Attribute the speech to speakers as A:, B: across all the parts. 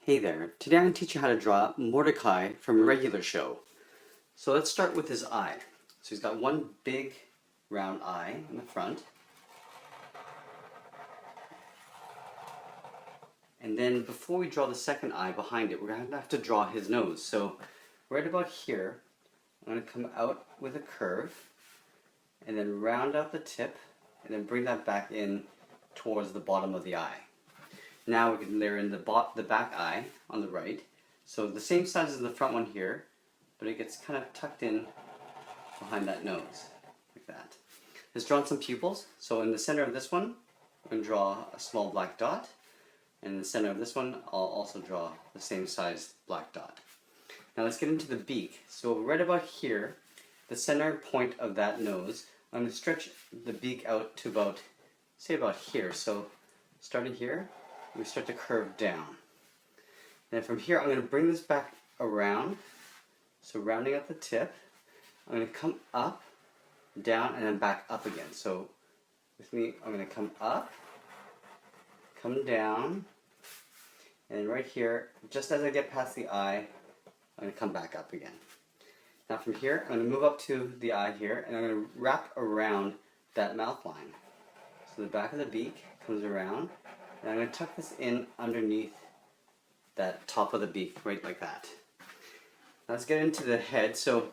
A: Hey there, today I'm going to teach you how to draw Mordecai from a regular show. So let's start with his eye. So he's got one big round eye in the front. And then before we draw the second eye behind it, we're going to have to draw his nose. So right about here, I'm going to come out with a curve and then round out the tip and then bring that back in towards the bottom of the eye. Now we can layer in the back eye on the right. So the same size as the front one here, but it gets kind of tucked in behind that nose, like that. Let's draw some pupils. So in the center of this one, I'm going to draw a small black dot. And in the center of this one, I'll also draw the same size black dot. Now let's get into the beak. So right about here, the center point of that nose, I'm going to stretch the beak out to about, say about here. So starting here, we start to curve down. Then from here, I'm going to bring this back around. So rounding out the tip, I'm going to come up, down, and then back up again. So with me, I'm going to come up, come down, and right here, just as I get past the eye, I'm going to come back up again. Now from here, I'm going to move up to the eye here, and I'm going to wrap around that mouth line. So the back of the beak comes around, and I'm going to tuck this in underneath that top of the beak, right like that. Now let's get into the head. So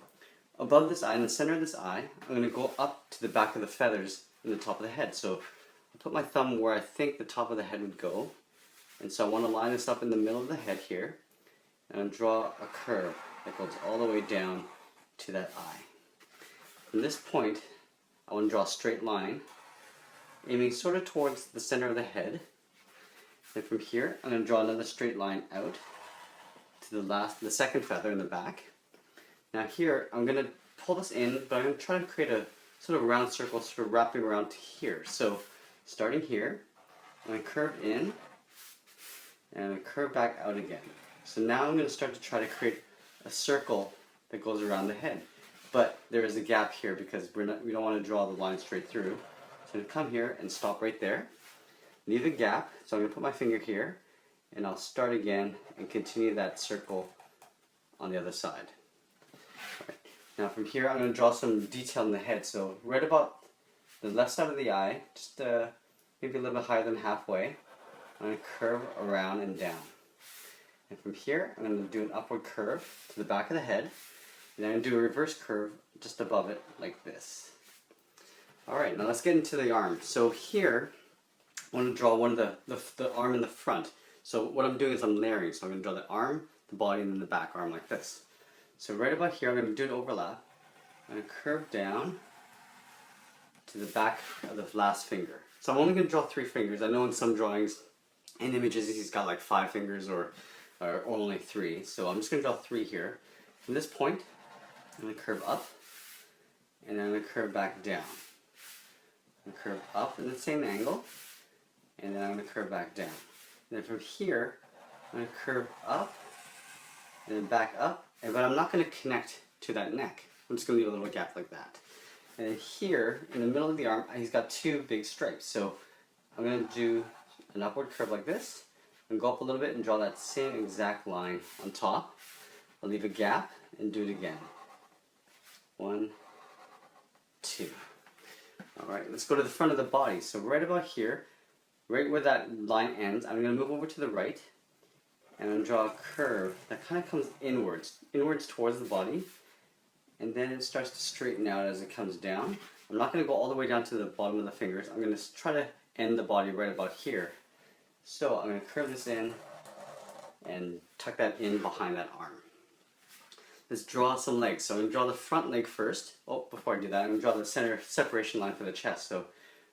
A: above this eye, in the center of this eye, I'm going to go up to the back of the feathers in the top of the head. So I'll put my thumb where I think the top of the head would go. And so I want to line this up in the middle of the head here, and draw a curve that goes all the way down to that eye. From this point, I want to draw a straight line, aiming sort of towards the center of the head. And from here, I'm going to draw another straight line out to the second feather in the back. Now here, I'm going to pull this in, but I'm going to try to create a sort of round circle, sort of wrapping around to here. So starting here, I'm going to curve in, and I'm going to curve back out again. So now I'm going to start to try to create a circle that goes around the head. But there is a gap here because we don't want to draw the line straight through. So I'm going to come here and stop right there. Leave a gap, so I'm going to put my finger here, and I'll start again and continue that circle on the other side. Right. Now from here I'm going to draw some detail in the head, so right about the left side of the eye, just maybe a little bit higher than halfway, I'm going to curve around and down. And from here I'm going to do an upward curve to the back of the head, and I'm going to do a reverse curve just above it like this. Alright, now let's get into the arm. So here I want to draw one of the arm in the front. So what I'm doing is I'm layering. So I'm going to draw the arm, the body, and then the back arm like this. So right about here, I'm going to do an overlap. I'm going to curve down to the back of the last finger. So I'm only going to draw 3 fingers. I know in some drawings and images he's got like 5 fingers or only 3. So I'm just going to draw 3 here. From this point, I'm going to curve up, and then I'm going to curve back down. I'm going to curve up in the same angle, and then I'm going to curve back down. And then from here, I'm going to curve up, and then back up, but I'm not going to connect to that neck. I'm just going to leave a little gap like that. And then here, in the middle of the arm, he's got 2 big stripes. So I'm going to do an upward curve like this, and go up a little bit and draw that same exact line on top. I'll leave a gap and do it again. 1, 2. Alright, let's go to the front of the body. So right about here, right where that line ends, I'm going to move over to the right, and I'm going to draw a curve that kind of comes inwards towards the body, and then it starts to straighten out as it comes down. I'm not going to go all the way down to the bottom of the fingers. I'm going to try to end the body right about here. So I'm going to curve this in and tuck that in behind that arm. Let's draw some legs. So I'm going to draw the front leg first. Oh, before I do that, I'm going to draw the center separation line for the chest. So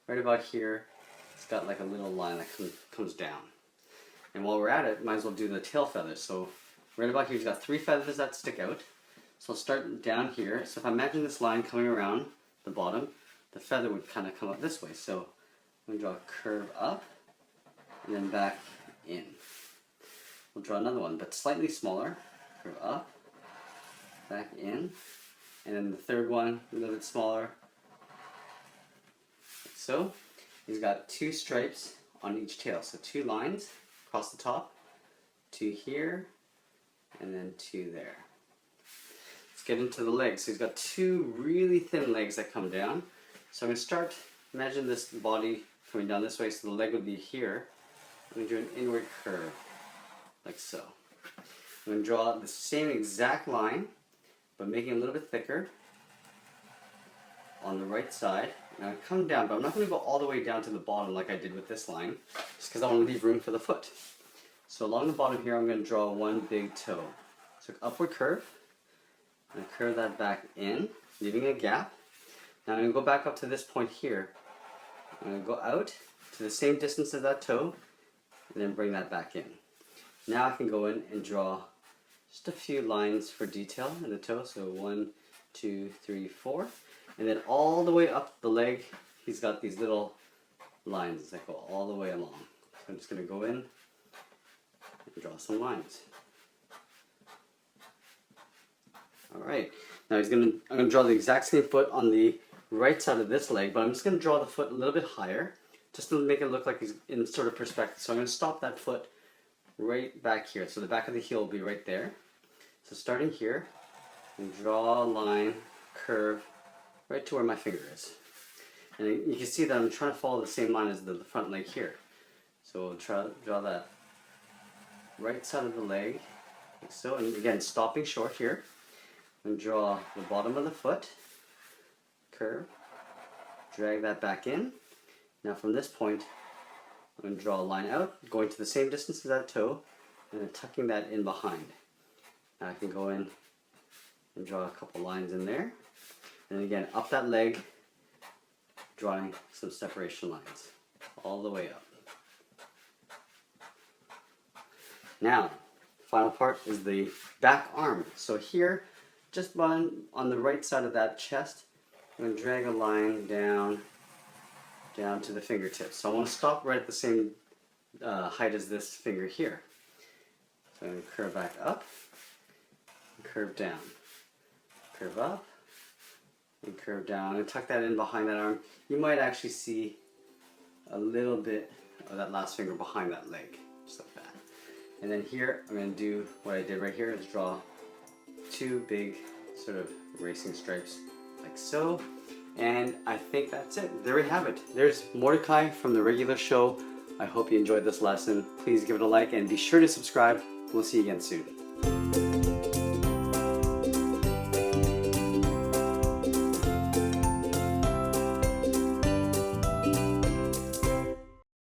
A: right about here, it's got like a little line that comes down. And while we're at it, might as well do the tail feathers. So right about here, he's got 3 feathers that stick out. So I'll start down here. So if I imagine this line coming around the bottom, the feather would kind of come up this way. So I'm going to draw a curve up and then back in. We'll draw another one, but slightly smaller. Curve up, back in, and then the third one, a little bit smaller, like so. He's got 2 stripes on each tail, so 2 lines across the top, two here, and then two there. Let's get into the legs. So he's got two really thin legs that come down. So I'm going to start, imagine this body coming down this way, so the leg would be here. I'm going to do an inward curve, like so. I'm going to draw the same exact line, but making it a little bit thicker on the right side. Now come down, but I'm not going to go all the way down to the bottom like I did with this line, just because I want to leave room for the foot. So along the bottom here, I'm going to draw one big toe. So upward curve, and curve that back in, leaving a gap. Now I'm going to go back up to this point here. I'm going to go out to the same distance as that toe, and then bring that back in. Now I can go in and draw just a few lines for detail in the toe. So 1, 2, 3, 4. And then all the way up the leg, he's got these little lines that go all the way along. So I'm just going to go in and draw some lines. Alright, now I'm going to draw the exact same foot on the right side of this leg, but I'm just going to draw the foot a little bit higher, just to make it look like he's in sort of perspective. So I'm going to stop that foot right back here. So the back of the heel will be right there. So starting here, and draw a line, curve, right to where my finger is. And you can see that I'm trying to follow the same line as the front leg here. So we'll try to draw that right side of the leg, like so. And again, stopping short here. And draw the bottom of the foot, curve, drag that back in. Now from this point, I'm going to draw a line out, going to the same distance as that toe, and then tucking that in behind. Now I can go in and draw a couple lines in there. And again, up that leg, drawing some separation lines all the way up. Now, the final part is the back arm. So here, just on the right side of that chest, I'm going to drag a line down to the fingertips. So I want to stop right at the same height as this finger here. So I'm going to curve back up, and curve down, curve up, and curve down, and tuck that in behind that arm. You might actually see a little bit of that last finger behind that leg, just like that. And then here, I'm going to do what I did right here, is draw two big sort of racing stripes, like so. And I think that's it. There we have it. There's Mordecai from the regular show. I hope you enjoyed this lesson. Please give it a like and be sure to subscribe. We'll see you again soon.